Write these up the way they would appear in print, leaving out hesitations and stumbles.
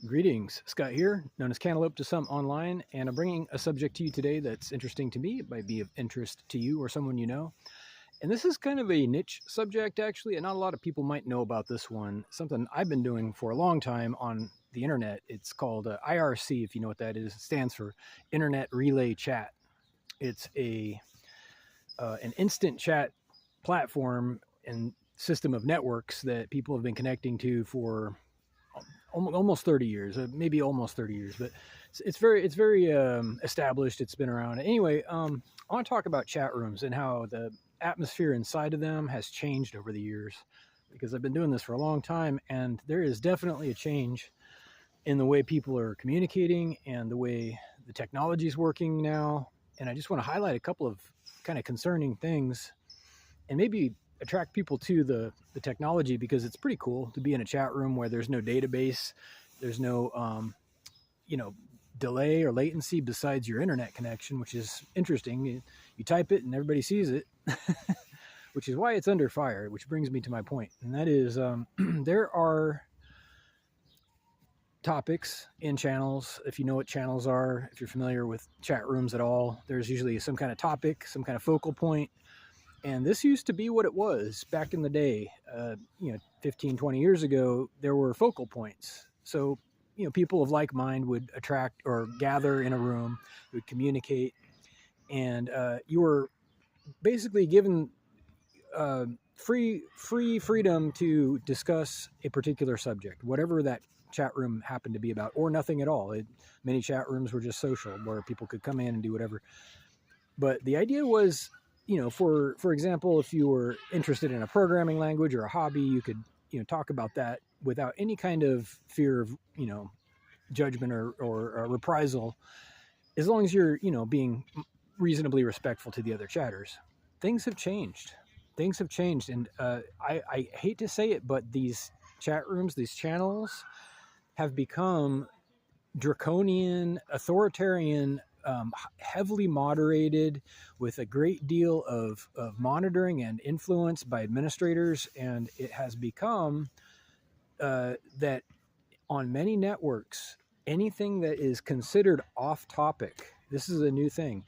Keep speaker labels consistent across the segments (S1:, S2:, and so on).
S1: Greetings, Scott here, known as Cantaloupe to some online, and I'm bringing a subject to you today that's interesting to me. It might be of interest to you or someone you know. And this is kind of a niche subject, actually, and not a lot of people might know about this one. Something I've been doing for a long time on the internet. It's called IRC, if you know what that is. It stands for Internet Relay Chat. It's an instant chat platform and system of networks that people have been connecting to for almost 30 years, maybe almost 30 years, but it's very established. It's been around. Anyway, I want to talk about chat rooms and how the atmosphere inside of them has changed over the years, because I've been doing this for a long time, and there is definitely a change in the way people are communicating and the way the technology is working now. And I just want to highlight a couple of kind of concerning things and maybe attract people to the technology, because it's pretty cool to be in a chat room where there's no database, there's no delay or latency besides your internet connection, which is interesting. You type it and everybody sees it, which is why it's under fire, which brings me to my point. And that is there are topics in channels. If you know what channels are, if you're familiar with chat rooms at all, there's usually some kind of topic, some kind of focal point. And this used to be what it was back in the day. 15, 20 years ago, there were focal points. So, people of like mind would attract or gather in a room, would communicate, and you were basically given freedom to discuss a particular subject, whatever that chat room happened to be about, or nothing at all. Many chat rooms were just social, where people could come in and do whatever. But the idea was, for example, if you were interested in a programming language or a hobby, you could, talk about that without any kind of fear of, judgment or reprisal, as long as you're, being reasonably respectful to the other chatters. Things have changed. And I hate to say it, but these chat rooms, these channels, have become draconian, authoritarian, heavily moderated, with a great deal of monitoring and influence by administrators. And it has become that on many networks, anything that is considered off topic, this is a new thing,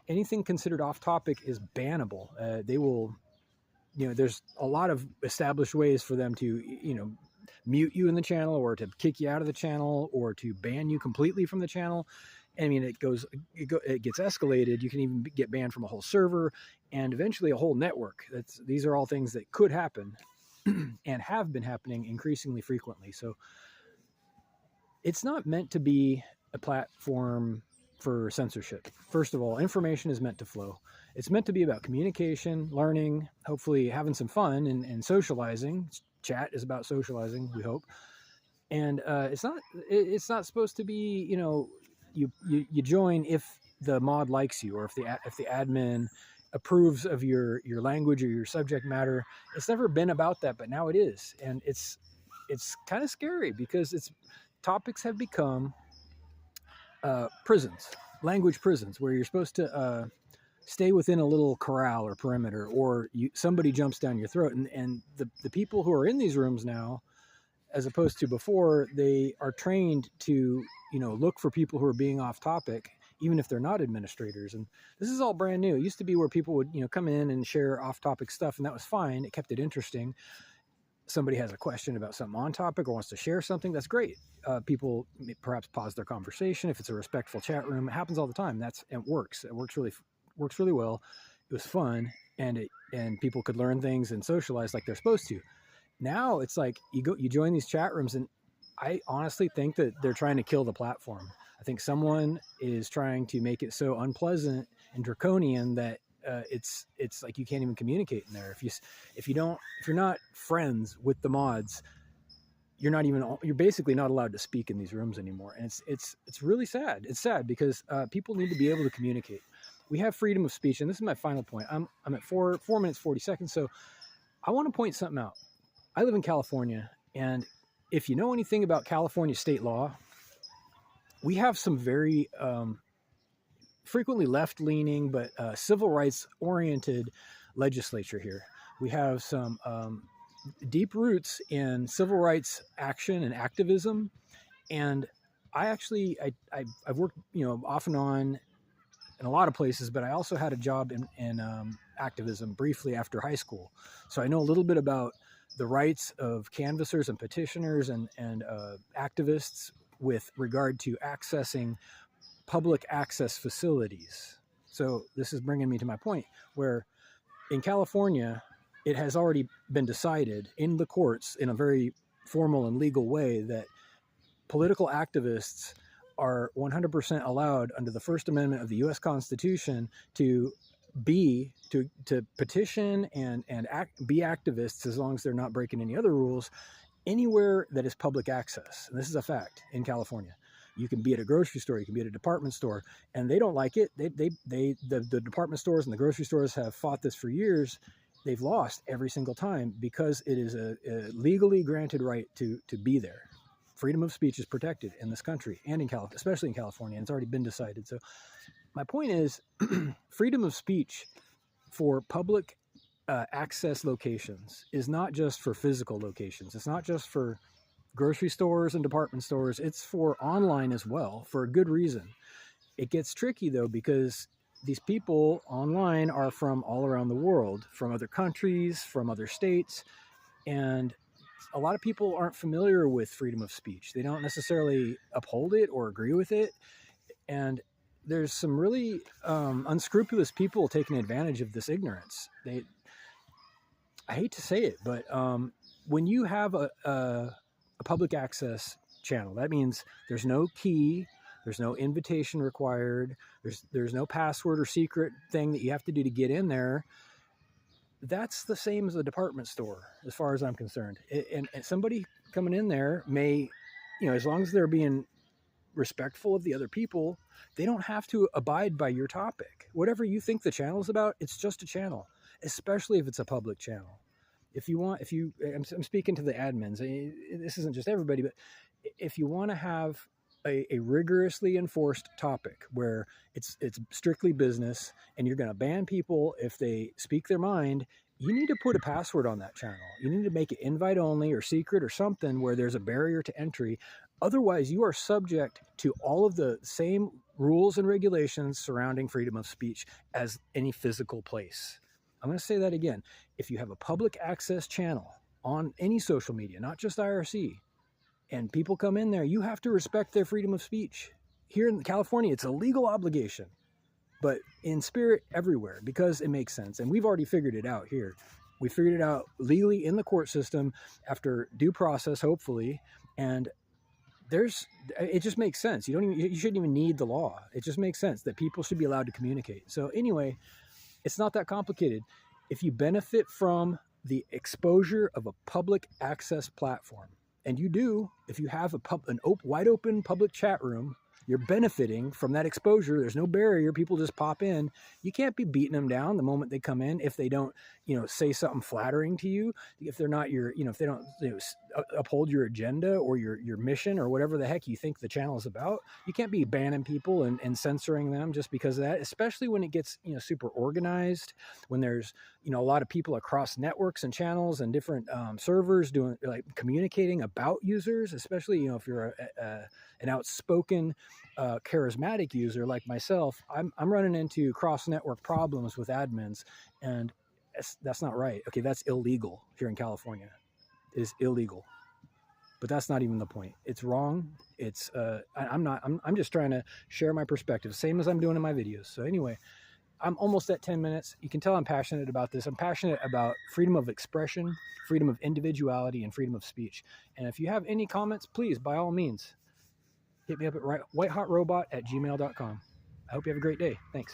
S1: anything considered off topic is bannable. They will, there's a lot of established ways for them to, mute you in the channel, or to kick you out of the channel, or to ban you completely from the channel. I mean, it gets escalated. You can even get banned from a whole server, and eventually a whole network. These are all things that could happen and have been happening increasingly frequently. So it's not meant to be a platform for censorship. First of all, information is meant to flow. It's meant to be about communication, learning, hopefully having some fun and socializing. Chat is about socializing, we hope. And it's not supposed to be, you join if the mod likes you, or if the admin approves of your language or your subject matter. It's never been about that, but now it is. And it's kind of scary, because topics have become prisons, language prisons, where you're supposed to stay within a little corral or perimeter, or somebody jumps down your throat. And the people who are in these rooms now, as opposed to before, they are trained to, look for people who are being off topic, even if they're not administrators. And this is all brand new. It used to be where people would, come in and share off topic stuff, and that was fine. It kept it interesting. Somebody has a question about something on topic or wants to share something, that's great. People perhaps pause their conversation if it's a respectful chat room. It happens all the time. It works. It works really well. It was fun, and people could learn things and socialize like they're supposed to. Now it's like you join these chat rooms, and I honestly think that they're trying to kill the platform. I think someone is trying to make it so unpleasant and draconian that it's like you can't even communicate in there. If you're not friends with the mods, you're basically not allowed to speak in these rooms anymore. And it's really sad. It's sad, because people need to be able to communicate. We have freedom of speech, and this is my final point. I'm at 4 minutes 40 seconds, so I want to point something out. I live in California, and if you know anything about California state law, we have some very frequently left-leaning but civil rights-oriented legislature here. We have some deep roots in civil rights action and activism, And I've worked, off and on in a lot of places, but I also had a job in activism briefly after high school. So I know a little bit about the rights of canvassers and petitioners and activists with regard to accessing public access facilities. So this is bringing me to my point where in California, it has already been decided in the courts in a very formal and legal way that political activists are 100% allowed under the First Amendment of the U.S. Constitution to petition and be activists as long as they're not breaking any other rules anywhere that is public access. And this is a fact in California. You can be at a grocery store, you can be at a department store, and they don't like it. The department stores and the grocery stores have fought this for years. They've lost every single time because it is a legally granted right to be there. Freedom of speech is protected in this country and in California, especially in California, and it's already been decided. So my point is freedom of speech for public access locations is not just for physical locations. It's not just for grocery stores and department stores. It's for online as well, for a good reason. It gets tricky though, because these people online are from all around the world, from other countries, from other states, and a lot of people aren't familiar with freedom of speech. They don't necessarily uphold it or agree with it. And there's some really unscrupulous people taking advantage of this ignorance. I hate to say it, but when you have a public access channel, that means there's no key, there's no invitation required, there's no password or secret thing that you have to do to get in there. That's the same as a department store, as far as I'm concerned. And somebody coming in there may, as long as they're being respectful of the other people, they don't have to abide by your topic. Whatever you think the channel is about, it's just a channel, especially if it's a public channel. I'm speaking to the admins. This isn't just everybody, but if you want to have a rigorously enforced topic where it's strictly business and you're going to ban people if they speak their mind, you need to put a password on that channel. You need to make it invite only or secret or something where there's a barrier to entry. Otherwise, you are subject to all of the same rules and regulations surrounding freedom of speech as any physical place. I'm going to say that again. If you have a public access channel on any social media, not just IRC, and people come in there, you have to respect their freedom of speech. Here in California, it's a legal obligation, but in spirit everywhere, because it makes sense. And we've already figured it out here. We figured it out legally in the court system after due process, hopefully. And it just makes sense. You shouldn't even need the law. It just makes sense that people should be allowed to communicate. So anyway, it's not that complicated. If you benefit from the exposure of a public access platform, and you do, if you have an wide open public chat room, you're benefiting from that exposure. There's no barrier. People just pop in. You can't be beating them down the moment they come in if they don't, say something flattering to you. If they're not if they don't uphold your agenda or your mission or whatever the heck you think the channel is about, you can't be banning people and censoring them just because of that, especially when it gets, super organized, when there's, a lot of people across networks and channels and different servers doing communicating about users, especially, if you're an outspoken, charismatic user like myself. I'm running into cross-network problems with admins, and that's not right. Okay, that's illegal here in California. It is illegal, but that's not even the point. It's wrong. It's I'm just trying to share my perspective, same as I'm doing in my videos. So anyway, I'm almost at 10 minutes. You can tell I'm passionate about this. I'm passionate about freedom of expression, freedom of individuality, and freedom of speech. And if you have any comments, please, by all means, hit me up at whitehotrobot@gmail.com. I hope you have a great day. Thanks.